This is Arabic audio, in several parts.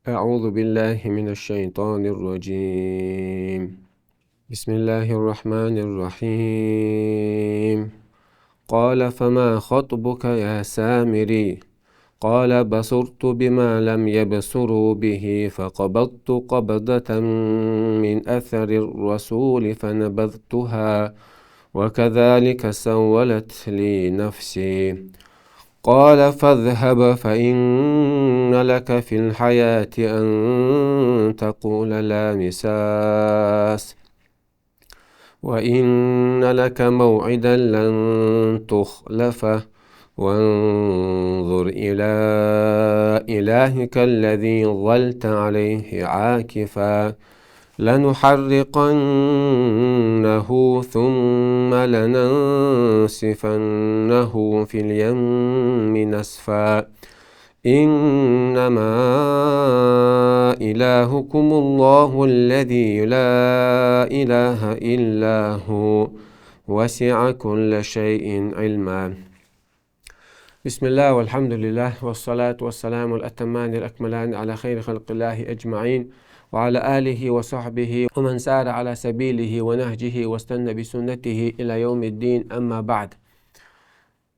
أعوذ بالله من الشيطان الرجيم. بسم الله الرحمن الرحيم. قال فما خطبك يا سامري؟ قال بصرت بما لم يبصروا به فقبضت قبضة من أثر الرسول فنبذتها وكذلك سولت لي نفسي. قال فاذهب فإن لك في الحياة أن تقول لا مساس وإن لك موعدا لن تخلفه وانظر إلى إلهك الذي ظلت عليه عاكفا لنحرقنه ثم لننسفنه في اليم نسفا إنما إلهكم الله الذي لا إله إلا هو وسع كل شيء علما. بسم الله والحمد لله والصلاة والسلام الأتمان الأكملان على خير خلق الله أجمعين وعلى آله وصحبه ومن سار على سبيله ونهجه واستنى بسنته إلى يوم الدين. أما بعد،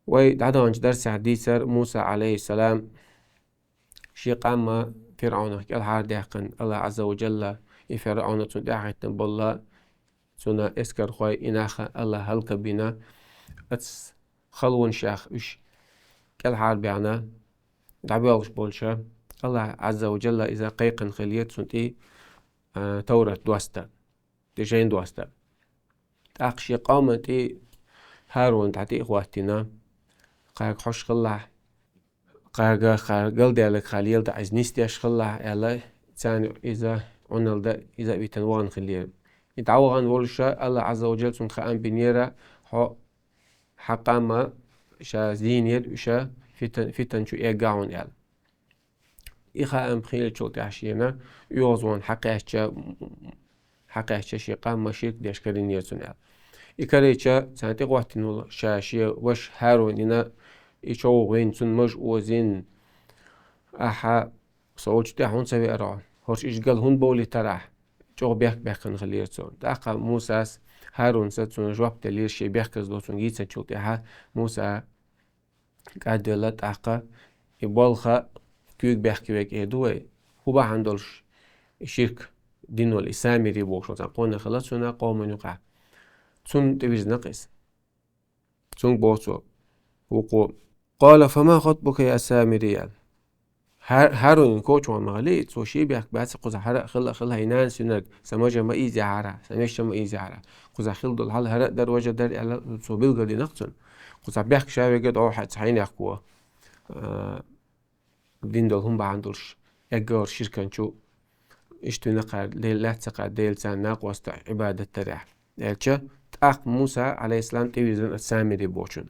ويدعون درس حديثر موسى عليه السلام شي قام فرعون الحار دهقن الله عز وجل فرعون تدعيت بالله سنة اسكر خوي إناخ الله هلك بنا أتس خلون شاخ إش الحار بيعنا دعبيالش بولشا الله عز وجل إذا قيقن خليت سنتي تورة دواستا تجين دواستا أقشي قامتي هارون تعطي إخواتنا قاك حش خلاح قاقا خارقل ديالك خاليل دا عزنيستياش خلاح يلا تاني إذا عنال دا إذا بيتنوان خليل يتعوغان ولشا الله عز وجل سنخان بنيرا حقاما شا زينير وشا فتن شو إيقاون يلا إخا أم خيل شو تعشينا يوزوان حقيقة شيقا ما شيك ديش كرين يرسون يلا إكاريشا سانتي قواتنو شاشي وش هارون إنا إيشو وين سن مج وزين أحا صوج تاعون سوي أرعون هوش إيش قال هون بولي تراح جو بيخ نخليرسون تاقا موسى هارون ستسون جواب تلير شي بيخكز دوسون جيتسا شو تاعها موسى قاد يلا تاقا يبولخا كيوك بيخكي ويك إيدوي هو با عندولش شرك دينو الإسلامي ريبوك شو تنقونا خلاصونا قوم يقع تون تبيز نقص تون بوسو وقو قال فما خطبك يا سامري هارون كوچ ومغلي سو شي بيك بس قز حرق خل هينان سنك سماجه ما ايزي عرا سميش ما ايزي عرا قز خل دول حال هرق در وجه در على سو بيلغ دي نقصن قز بيك شاوي قد او حد حين يحكوا دين دول هم بعندلش اجار شركن شو اشتو نقر ليل لا تقع ديل سان ناق وسط عبادة تريح ديلچا تاق موسى عليه السلام تيوزن السامري بوچن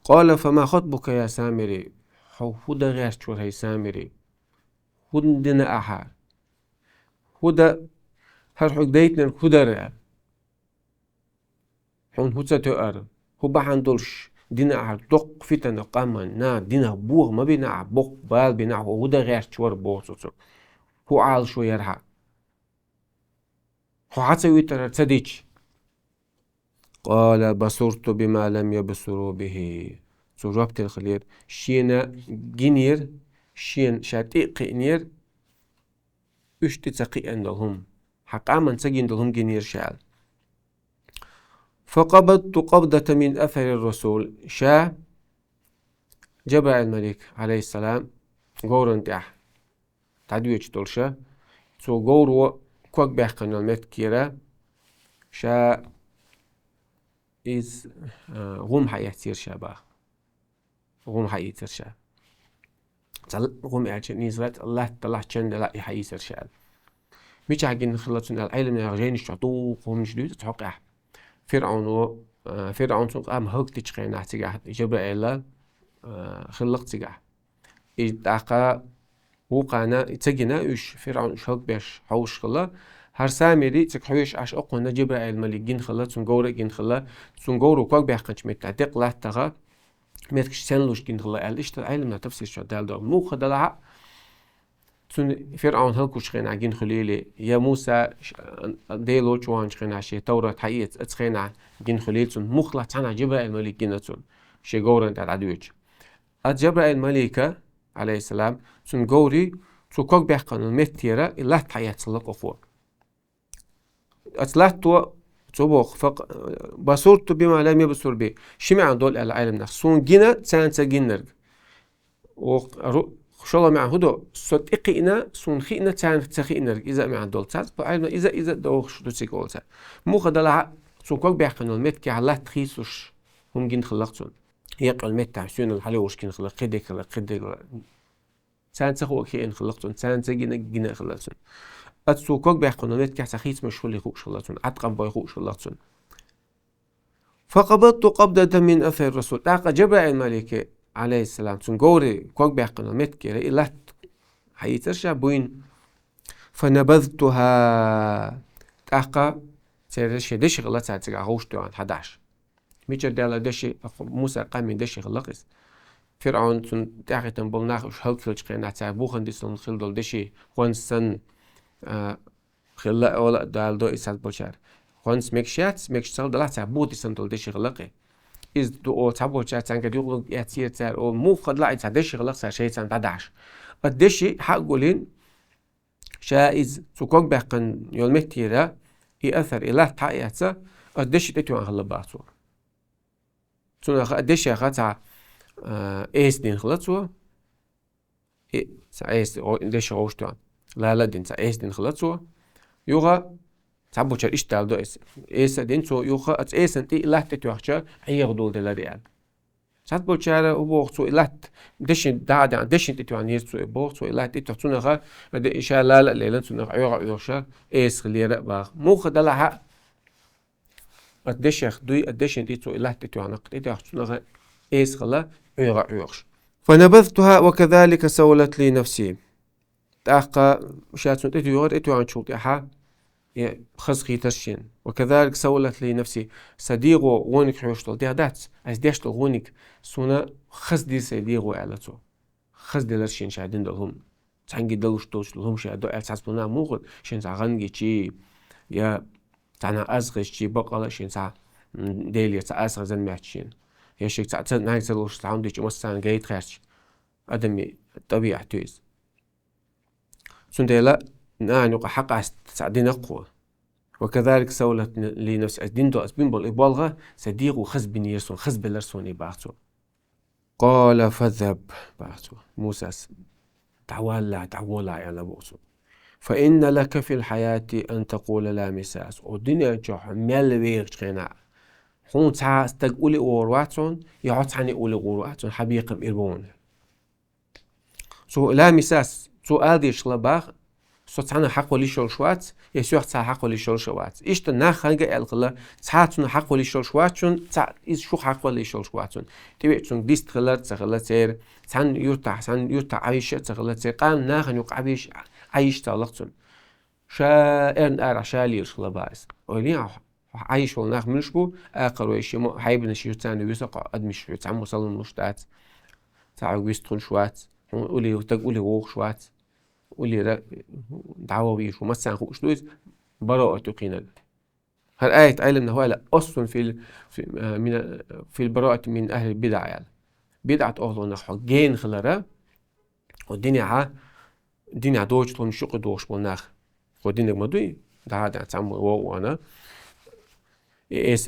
قال فما خطبك يا سامري هودا غير شو هي سامري هودنا أحد هودا هر حق ديتنا هودا رأى حون هودا تأر هو بحندلش دينا أحد دق فتن قاما نا دينا بوغ ما بينا بوغ بال بينا هودا غير شو بوغ هو عال شو يرها هو حتى ترى تصديق قال بصرت بما لم يبصروا به جوابت الخلير شينا جينير شين شاتيق نير اشتي تقي عندهم حقا من سجين دلهم جينير شال فقبضت قبضة من أثر الرسول شا جبع الملك عليه السلام غورن تاح تعديوش تولشا سو غورو كوك بيحقن المت كيرا شا إز غم حياتير شابا غم حياتير شا غم يعجن نيزرات الله طلع چند لا يحيسر شال ميش عجن خلصون العلم يغجين الشطوق وهم جديد تحقق فرعون سوق أم هوك تشقين احتجاه جبرائيل خلق تجاه إدعاء وقانا تجينا إيش فرعون إيش هوك بيش حوش خلا هر سامري تكحويش عش أقونا جبرائيل ملك جين خلا سنجورة جين خلا سنجورة كوك بيحقنش متعتق لا تغا متكش سنلوش جين خلا قال إيش العلم تفسير شو دال دو مو خدلها تون فرعون هلكو شخين عجين خليلي يا موسى ديلو شوان شخين عشي توراة حقيقة اتخين جين خليل تون مخلع تانا جبرائيل الملك جينتون شي غورن تاع عدويج جبرائيل الملكة عليه السلام تون غوري تو كوك بيحقن المتيرة إلا تحيات سلق أفور أتلاتو تبوخ بصورت بما لم يبصر به شمع دول العالم نفسون جينا تسانتا جينرج شاء الله مع هدو صوت إقينا سون خينا تان تخينا إذا مع دول تات بعلم إذا دوخ شو تسيقول تات مو خدلا سون كوك بيحقنوا المت كي على تخيسوش هم جين خلقتون يقع المت تعسون الحلوش كين خلق قدك تان تخو كي إن خلقتون تان تجينا خلقتون أتسو كوك بيحقنوا المت كي تخيس مش اللي خوش خلقتون عتقم باي خوش خلقتون فقبضت قبضة من أثر الرسول تاق جبرائيل الملكة عليه السلام تنقوري كوك بيحقن المتكي إلات حيترشع بوين فنبذتها تاقا ترشي دشي غلط ساعتك عغوش دوان 11 ميجر دالا دشي موسى قام من دشي غلقس فرعون تن تاقي تنبول ناخش هلكلش قينا تعبوخن دي سن خلدول دشي خوانسن خلا ولا دال دو إسال بوشار خوانس مكشات مكشتال دلا تعبو دي سن دول دشي غلقي إز دو تعبو شات عن كده يقول يأتي تار أو مو خد لا يتعدش غلق سر شيء عن 11 قديش حقولين شائز سكوك بقن يوم متيرة يأثر إلى تعيته قديش تتوى عن غلباتو تون قديش خاطع إيس دين خلصوا إيس قديش غوشتوان لا دين إيس دين خلصوا يوغا تعبو شر إشتغل دو إيس دين سو يوخا إيس أنتي لا تتوخشة أي غدول دلاريال تعبو شر وبوخ سو لا دشين دادا دشين تتوان يسو بوخ سو لا تتوخشون غا إن شاء الله لا ليلة سو نغير يوخشة إيس خليرة باغ مو خدلا حق الدشيخ دوي الدشين تتو لا تتوان تتوخشون غا إيس خلا يوخش فنبذتها وكذلك سولت لي نفسي تاقا شاتون تتوان تتوان شوطيها خزقي تشين وكذلك سولت لي نفسي صديقو غونك حوشتل دي هدات از ديشتل غونك سونا خز دي صديقو علتو خز دي لرشين شاهدين دلهم تعنجي دلوش دلهم شاهدو ألساس بنا موغل شين تغنجي چي يا تانا أزغش چي بقالا شين تا ديلي تا أزغ زن ماتشين يا شيك تا ناي تلوش تعون ديش مستان جايت خيرش أدمي طبيعة تويز سون ديلا نانيق حق سعدين أقوى وكذلك سولت لي نفس أدين دو أسبين بالإبالغة صديق خز بنيرسون خز بلرسون إباعتو قال فذهب باعتو موسى تعوالع على بوسو فإن لك في الحياة أن تقول لا مساس والدنيا جوح ملويغ شغينا حون تا استقولي أورواتون يعط عني أولي أورواتون حبيقم إربون لا مساس آدي شلباغ صوتنا حق ولي شوات يسوع تا حق ولي شوات إيش تناخنجا الغلا تاتنا حق ولي شواتون تا إيش شو حق ولي شواتون تبيتون ديست غلا تغلا تير تان يوتا عايش تغلا تير قام ناخن يق عايش تغلقتون شائر أرى شالي شلا بايس ولي عايش وناخ منشبو آخر ويش مو حيبنا شيء تاني ويسق أدمش تعمو صل المشتات تعو ويستخل شوات ولي تقولي ووق شوات واللي دعوة بيش ومسان خوش دويز براءة تقينا هالآية تعلم أنه لا أصل في البراءة من أهل البدع يعني بدعة أهل نحو جين خلرا والدنيا دوش طول مشوق دوش بالناخ والدنيا مدوي ده تعمل وانا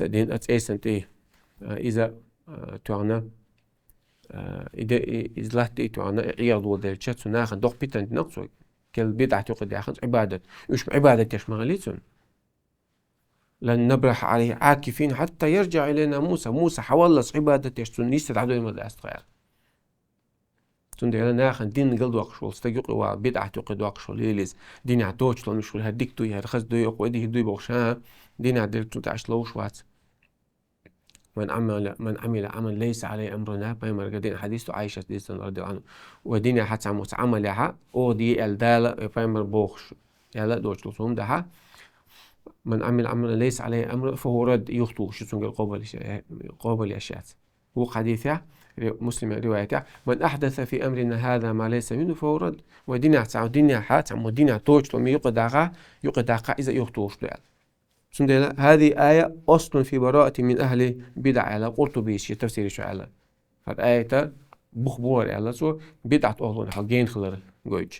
دين أنت إذا تعنا إذا لحتي تعنا عياض ودلشة سناخن دوق بيتن نقصو كل بدعة تقد ياخذ عبادة وش عبادة يشمغليتون لن نبرح عليه عاكفين حتى يرجع إلينا موسى حولص عبادة يشتون يستد عدو المدى أستغير تندي ناخن دين قلد وقشول استيقوا بدعة تقد وقشول ليلز دين عدوش لون مشول هديك دوي هرخز دوي وقويدي دوي بوشها دين عدلتو تعشلوش وات من عمل عمل ليس عليه أمرنا بيمر قدين حديث عائشة ديسن رضي الله عنه ودين حتى عملها أو دي الدالة بيمر بوخش يلا دوش لصوم ده من عمل ليس عليه أمر فهو رد يخطو شو تنقل قبل أشياء هو حديثه مسلم رواية من أحدث في أمرنا هذا ما ليس منه فهو رد ودينا تعو دينا حات عم ودينا توش لما يقدع إذا يختوش له هذه آية أصل في براءة من أهل بدع على قرطبي شيء تفسير شو على الآية بخبور على سو بدعة أهلون حقين خلر جوج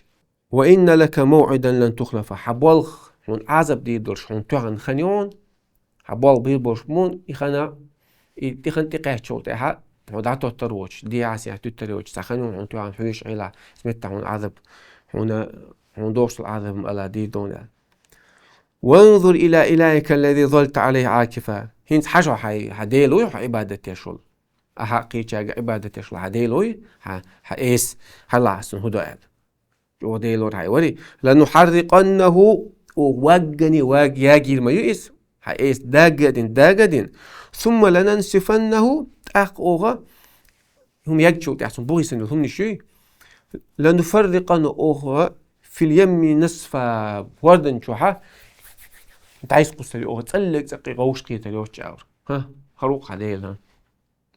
وإن لك موعدا لن تخلف حبولخ من عزب دي درش من تغن خنيون حبول بيربوش مون يخنا تخن تقاش شو تها ودعتو التروج دي عسي تتروج سخنون عن تغن حوش علا سمت عن عذب هون دوش العذب على دي دونا وانظر إلى إلهك الذي ظلت عليه عاكفا هنس حاجة حديلوي عبادة يشول أحقي جاء عبادة يشول حديلوي حإيس هلا سن هدوء وديلو راي وري لنحرقنه ووجني واج ياجي ما يئس حإيس داجدين ثم لننسفنه أخوغا هم يجوا تحسن بويسن هم نشي لنفرقنه أخوغا في اليم نصف وردن شوحة انت عايز قصة لي تسلق تسقي غوش قيتا ليوش جاور ها خروق خديل ها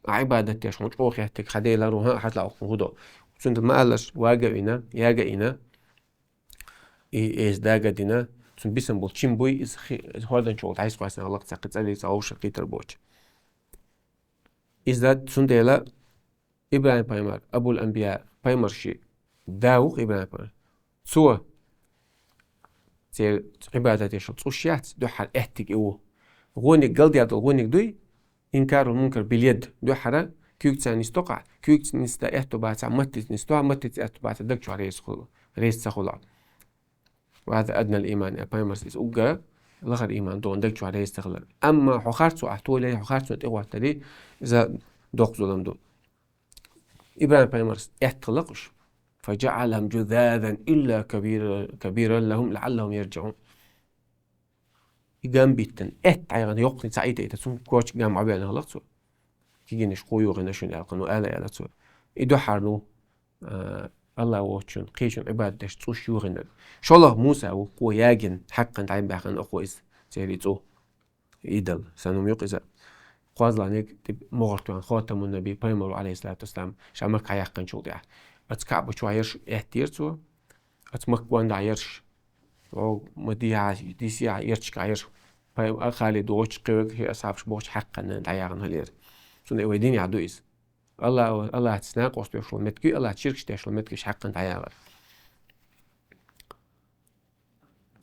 عبادة يشمو تروخ يحتك خديل ها حتلا أخو هدو سنت ما قالش واقعنا ياقعنا إيز داقدنا سنت بيسن بولتشين بوي إز هوردن شوغل عايز قواسنا الله تسقي تسلق تسقوش قيتا البوش إز داد سنت يلا إبراهيم بايمار أبو الأنبياء بايمار شي داوق إبراهيم بايمار سوا زي عبادة يشل تصوشيات دو حال احتك إيوه غونيك قلدي عدو غونيك دوي إنكار المنكر باليد دو حرا كيوكتسا نستقع كيوكتس نستا احتو باتا متت نستوها متت احتو باتا دكتو ريس تخلع وهذا أدنى الإيمان بايمرس إس أوغا لغر إيمان دون دكتو ريس تخلع أما حخارتسو أحتولي حخارتسو تقوى تري إذا دوق ظلم دون إبراهيم بايمرس احتلقش فجعلهم جذاذا إلا كبيرا لهم لعلهم يرجعون يقام بيتن عيغان يقني سعيدة سون كوش قام عبيانا غلقتو كيجينش قويو غنشون يالقنو آلا يالتو إدو حارنو الله ووتشون قيشون عبادش تسوش يوغن شو الله موسى وقوة ياجن حقا تعين باقن أخو إز سيريتو إيدل سانوم يقزا قوازلانيك مغرطوان خاتم النبي بايمرو عليه الصلاة والسلام شامك حياقن شو ديح أتكعب شو عيرش احتيرتو أتمك وان عيرش أو مديها ديسي عيرش كعيرش بايم خالي دوش قوي هي أصحاب شبوش حقا نتعياغن هلير سنة ويدين يعدو إز الله تسناق وستيشلو متكي الله تشيركش تيشلو متكيش حقا تعياغن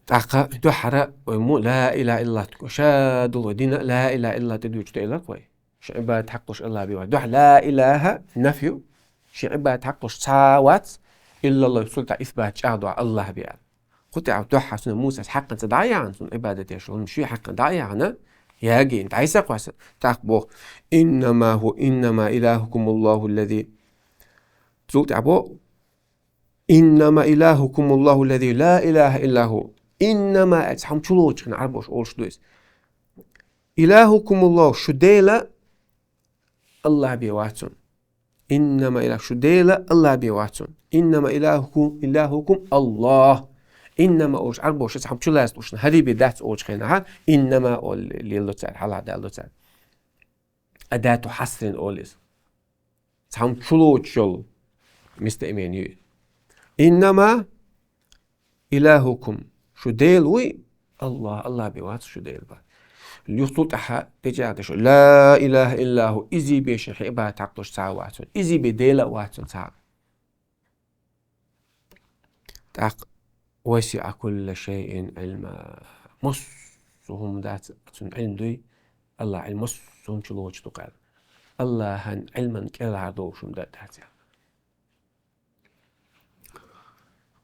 تعقا دو حرا ويمو لا إله إلا الله شادو ودينا لا إله إلا تدوش تيلا كوي شعبات حقش الله بيوان دوح لا إله نفيو شعبات حقش ساوات إلا الله سلطة إثبات شاهدوا الله بيان قطع دوحة سنة موسى حقا تدعيان سنة عبادة يشلون مشي حقا دعيان ياجي انت عايز قواس تعقبو إنما إلهكم الله الذي تزوت عبو إنما إلهكم الله الذي لا إله إلا هو إنما أتحم شلوش نعربوش أول شدويس إلهكم الله شديلة الله بيواتون إنما إله شديلة الله بيواتون إنما إلهكم الله إنما أوش عربوش أتحم شلاس دوشنا هذه بدات أوش خيناها إنما أول اللي لوتسال حالا دا لوتسال أداة حصر أوليس أتحم شلوش شل مستأمين إنما إلهكم شديل وي الله بيوات شديل با اللي يخطوط أحا تجاه شو لا إله إلا هو إزي بيش حيبها تعقلش ساعة واتون إزي بديلة واتون ساعة تعق وسع كل شيء علما مصهم ذات علم دوي الله علم مصهم شلو وجدو قال الله هن علما كلا عدوشم ذات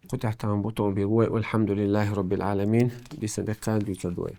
قد احترم بطون بيروي والحمد لله رب العالمين بسبقات بيتدوي